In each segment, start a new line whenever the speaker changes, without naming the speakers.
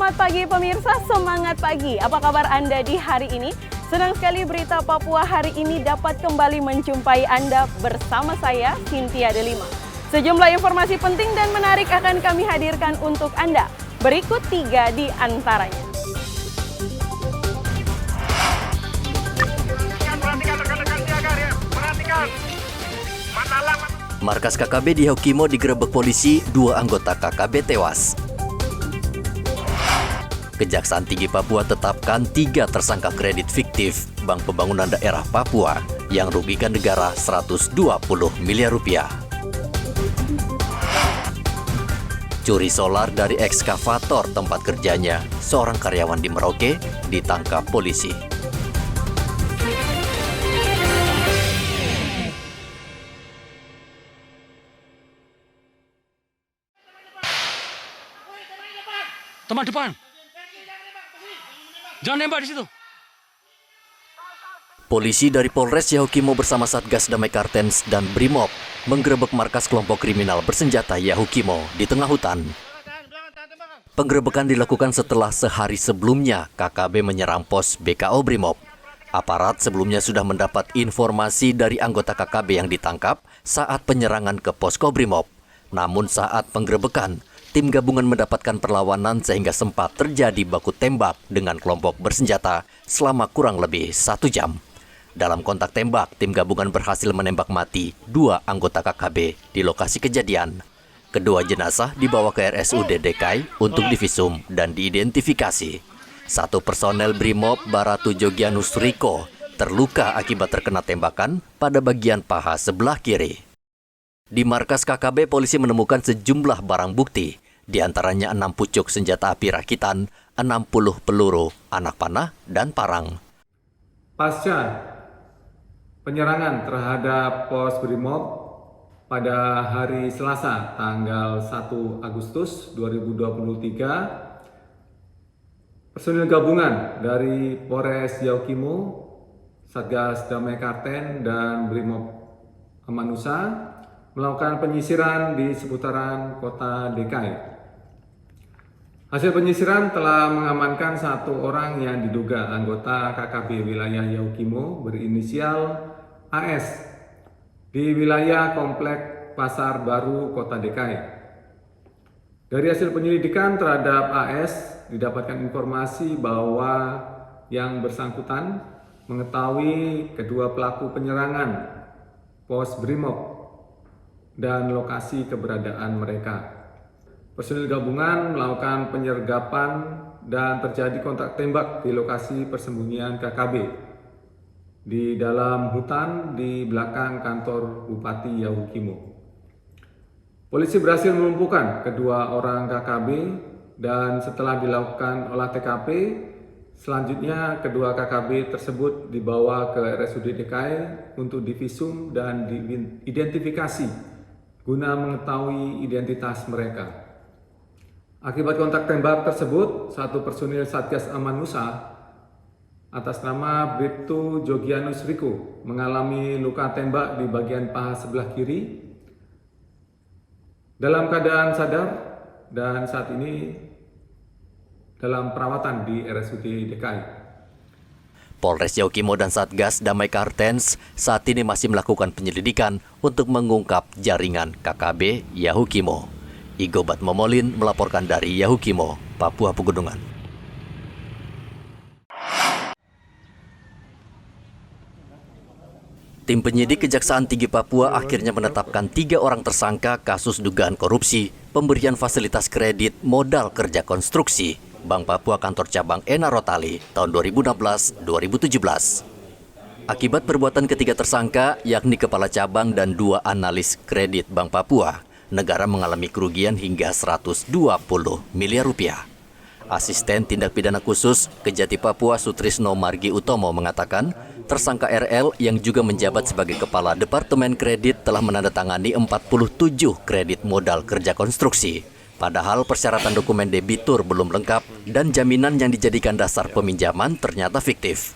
Selamat pagi pemirsa, semangat pagi. Apa kabar Anda di hari ini? Senang sekali berita Papua hari ini dapat kembali menjumpai Anda bersama saya, Cynthia Delima. Sejumlah informasi penting dan menarik akan kami hadirkan untuk Anda. Berikut 3 di antaranya.
Markas KKB di Yaukimo digerebek polisi, 2 anggota KKB tewas. Kejaksaan Tinggi Papua tetapkan 3 tersangka kredit fiktif Bank Pembangunan Daerah Papua yang rugikan negara 120 miliar rupiah. Curi solar dari ekskavator tempat kerjanya, seorang karyawan di Merauke ditangkap polisi.
Teman depan. Jangan nembak di situ.
Polisi dari Polres Yaukimo bersama Satgas Damai Kartens dan Brimob menggerebek markas kelompok kriminal bersenjata Yaukimo di tengah hutan. Penggerebekan dilakukan setelah sehari sebelumnya KKB menyerang pos BKO Brimob. Aparat sebelumnya sudah mendapat informasi dari anggota KKB yang ditangkap saat penyerangan ke posko Brimob. Namun saat penggerebekan, tim gabungan mendapatkan perlawanan sehingga sempat terjadi baku tembak dengan kelompok bersenjata selama kurang lebih 1 jam. Dalam kontak tembak, tim gabungan berhasil menembak mati 2 anggota KKB di lokasi kejadian. Kedua jenazah dibawa ke RSUD DKI untuk divisum dan diidentifikasi. 1 personel Brimob Baratu Jogianus Riko terluka akibat terkena tembakan pada bagian paha sebelah kiri. Di markas KKB, polisi menemukan sejumlah barang bukti, di antaranya 6 pucuk senjata api rakitan, 60 peluru, anak panah, dan parang.
Pasca penyerangan terhadap pos Brimob pada hari Selasa tanggal 1 Agustus 2023, personil gabungan dari Polres Yaukimo, Satgas Damai Karten, dan Brimob Amanusa melakukan penyisiran di seputaran kota DKI. Hasil penyisiran telah mengamankan 1 orang yang diduga anggota KKB wilayah Yaukimo berinisial AS di wilayah Komplek Pasar Baru, Kota DKI. Dari hasil penyelidikan terhadap AS didapatkan informasi bahwa yang bersangkutan mengetahui kedua pelaku penyerangan pos Brimob dan lokasi keberadaan mereka. Personil gabungan melakukan penyergapan dan terjadi kontak tembak di lokasi persembunyian KKB di dalam hutan di belakang kantor Bupati Yaukimo. Polisi berhasil melumpuhkan kedua orang KKB dan setelah dilakukan olah TKP, selanjutnya kedua KKB tersebut dibawa ke RSUD DKI untuk divisum dan diidentifikasi guna mengetahui identitas mereka. Akibat kontak tembak tersebut, 1 personil Satgas Amanusa atas nama Bribtu Jogianus Riko mengalami luka tembak di bagian paha sebelah kiri dalam keadaan sadar dan saat ini dalam perawatan di RSUD DKI.
Polres Yaukimo dan Satgas Damai Kartens saat ini masih melakukan penyelidikan untuk mengungkap jaringan KKB Yaukimo. Igobat Momolin melaporkan dari Yaukimo, Papua Pegunungan. Tim penyidik Kejaksaan Tinggi Papua akhirnya menetapkan 3 orang tersangka kasus dugaan korupsi pemberian fasilitas kredit modal kerja konstruksi Bank Papua Kantor Cabang Ena Rotali tahun 2016-2017. Akibat perbuatan ketiga tersangka, yakni kepala cabang dan 2 analis kredit Bank Papua, negara mengalami kerugian hingga 120 miliar rupiah. Asisten Tindak Pidana Khusus Kejati Papua Sutrisno Margi Utomo mengatakan, tersangka RL yang juga menjabat sebagai Kepala Departemen Kredit telah menandatangani 47 kredit modal kerja konstruksi. Padahal persyaratan dokumen debitur belum lengkap dan jaminan yang dijadikan dasar peminjaman ternyata fiktif.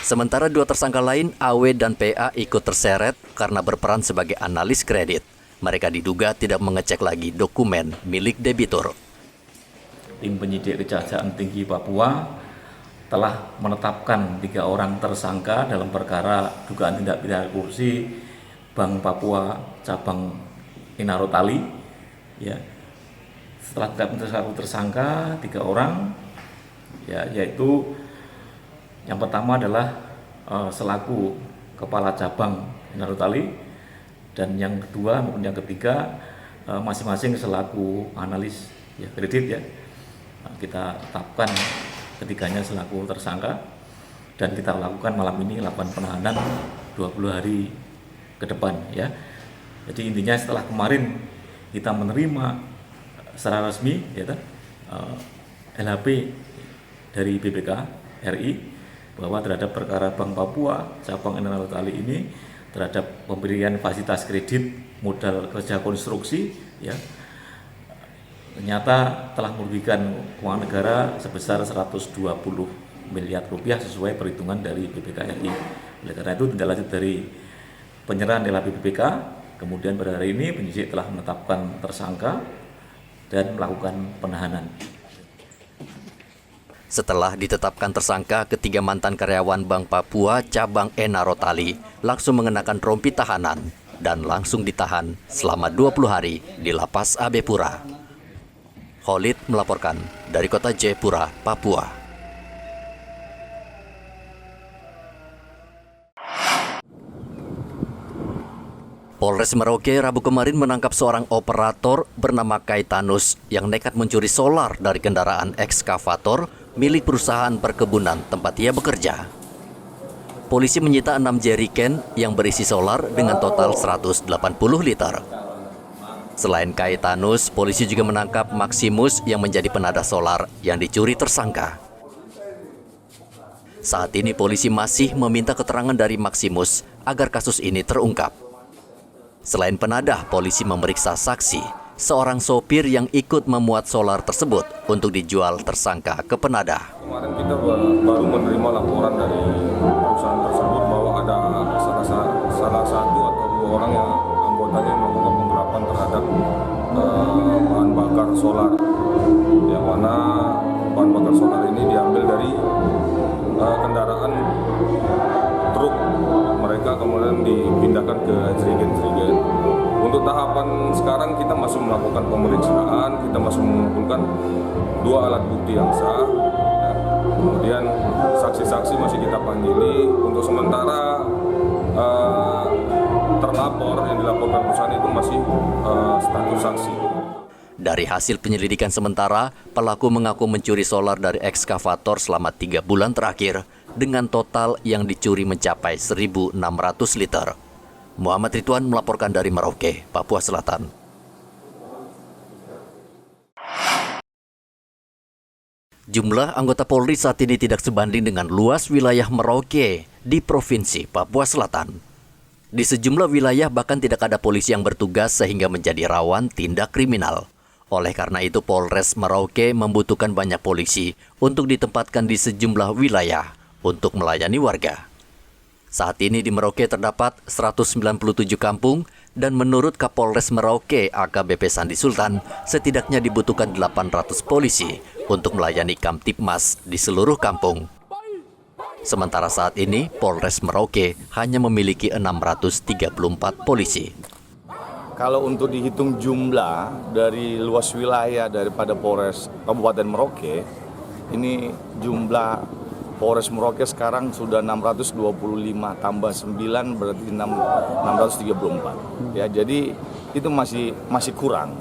Sementara 2 tersangka lain, AW dan PA, ikut terseret karena berperan sebagai analis kredit. Mereka diduga tidak mengecek lagi dokumen milik debitur.
tim penyidik Kejaksaan Tinggi Papua telah menetapkan 3 orang tersangka dalam perkara dugaan tindak pidana korupsi Bank Papua cabang Inarotali. Ya, setelah ditetapkan tersangka 3 orang, ya, yaitu yang pertama adalah selaku kepala cabang Inarotali, dan yang kedua maupun yang ketiga masing-masing selaku analis ya kredit ya. Kita tetapkan ketiganya selaku tersangka dan kita lakukan malam ini lakukan penahanan 20 hari ke depan ya. Jadi intinya setelah kemarin kita menerima secara resmi ya, LHP dari BPK RI bahwa terhadap perkara Bank Papua cabang Inarotali ini terhadap pemberian fasilitas kredit modal kerja konstruksi ya, ternyata telah merugikan keuangan negara sebesar 120 miliar rupiah sesuai perhitungan dari BPK RI. Oleh karena itu tindak lanjut dari penyerahan LHP BPK, kemudian pada hari ini penyidik telah menetapkan tersangka dan melakukan penahanan.
Setelah ditetapkan tersangka, ketiga mantan karyawan Bank Papua cabang Enarotali langsung mengenakan rompi tahanan dan langsung ditahan selama 20 hari di Lapas Abepura. Khalid melaporkan dari kota Jayapura, Papua. Polres Merauke Rabu kemarin menangkap seorang operator bernama Kaitanus yang nekat mencuri solar dari kendaraan ekskavator milik perusahaan perkebunan tempat ia bekerja. Polisi menyita 6 jeriken yang berisi solar dengan total 180 liter. Selain Kaitanus, polisi juga menangkap Maximus yang menjadi penada solar yang dicuri tersangka. Saat ini polisi masih meminta keterangan dari Maximus agar kasus ini terungkap. Selain penadah, polisi memeriksa saksi, seorang sopir yang ikut memuat solar tersebut untuk dijual tersangka ke penadah.
Kemarin kita baru menerima laporan dari perusahaan tersebut bahwa ada salah satu atau 2 orang yang anggotanya melakukan penggelapan terhadap bahan bakar solar, yang mana bahan bakar solar ini diambil dari kendaraan truk mereka, kemudian dipindahkan ke jerigen-jerigen. Untuk tahapan sekarang kita masih melakukan pemeriksaan, kita masih mengumpulkan 2 alat bukti yang sah. Kemudian saksi-saksi masih kita panggili. Untuk sementara terlapor yang dilaporkan perusahaan itu masih status saksi.
Dari hasil penyelidikan sementara, pelaku mengaku mencuri solar dari ekskavator selama 3 bulan terakhir dengan total yang dicuri mencapai 1.600 liter. Muhammad Ridwan melaporkan dari Merauke, Papua Selatan. Jumlah anggota Polri saat ini tidak sebanding dengan luas wilayah Merauke di Provinsi Papua Selatan. Di sejumlah wilayah bahkan tidak ada polisi yang bertugas sehingga menjadi rawan tindak kriminal. Oleh karena itu Polres Merauke membutuhkan banyak polisi untuk ditempatkan di sejumlah wilayah untuk melayani warga. Saat ini di Merauke terdapat 197 kampung dan menurut Kapolres Merauke AKBP Sandi Sultan, setidaknya dibutuhkan 800 polisi untuk melayani Kamtipmas di seluruh kampung. Sementara saat ini Polres Merauke hanya memiliki 634 polisi.
Kalau untuk dihitung jumlah dari luas wilayah daripada Polres Kabupaten Merauke, ini jumlah Polres Merauke sekarang sudah 625, tambah 9 berarti 634. Ya, jadi itu masih kurang.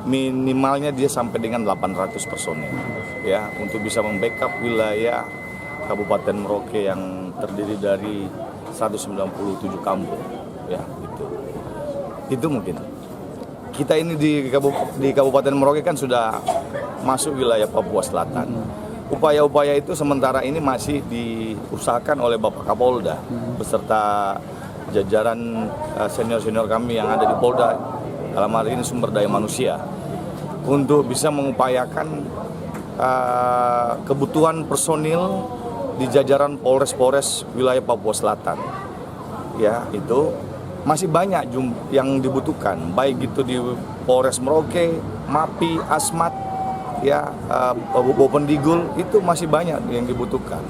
Minimalnya dia sampai dengan 800 personel ya untuk bisa membackup wilayah Kabupaten Merauke yang terdiri dari 197 kampung ya gitu. Itu mungkin. Kita ini di Kabupaten Merauke kan sudah masuk wilayah Papua Selatan. Upaya-upaya itu sementara ini masih diusahakan oleh Bapak Kapolda beserta jajaran senior-senior kami yang ada di Polda, dalam hal ini sumber daya manusia, untuk bisa mengupayakan kebutuhan personil di jajaran Polres-Polres wilayah Papua Selatan. Ya, itu masih banyak yang dibutuhkan, baik itu di Polres Merauke, MAPI, Asmat, ya Bopendigul itu masih banyak yang dibutuhkan.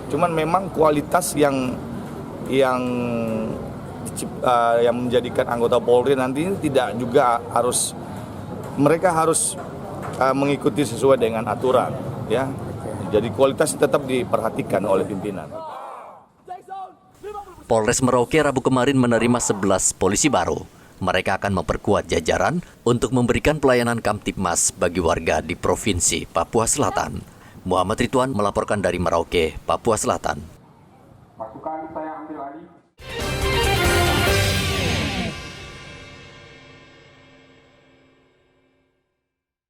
Cuman memang kualitas yang menjadikan anggota Polri nanti ini tidak juga harus, mereka harus mengikuti sesuai dengan aturan, ya. Jadi kualitas tetap diperhatikan oleh pimpinan.
Polres Merauke Rabu kemarin menerima 11 polisi baru. Mereka akan memperkuat jajaran untuk memberikan pelayanan Kamtibmas bagi warga di Provinsi Papua Selatan. Muhammad Ridwan melaporkan dari Merauke, Papua Selatan.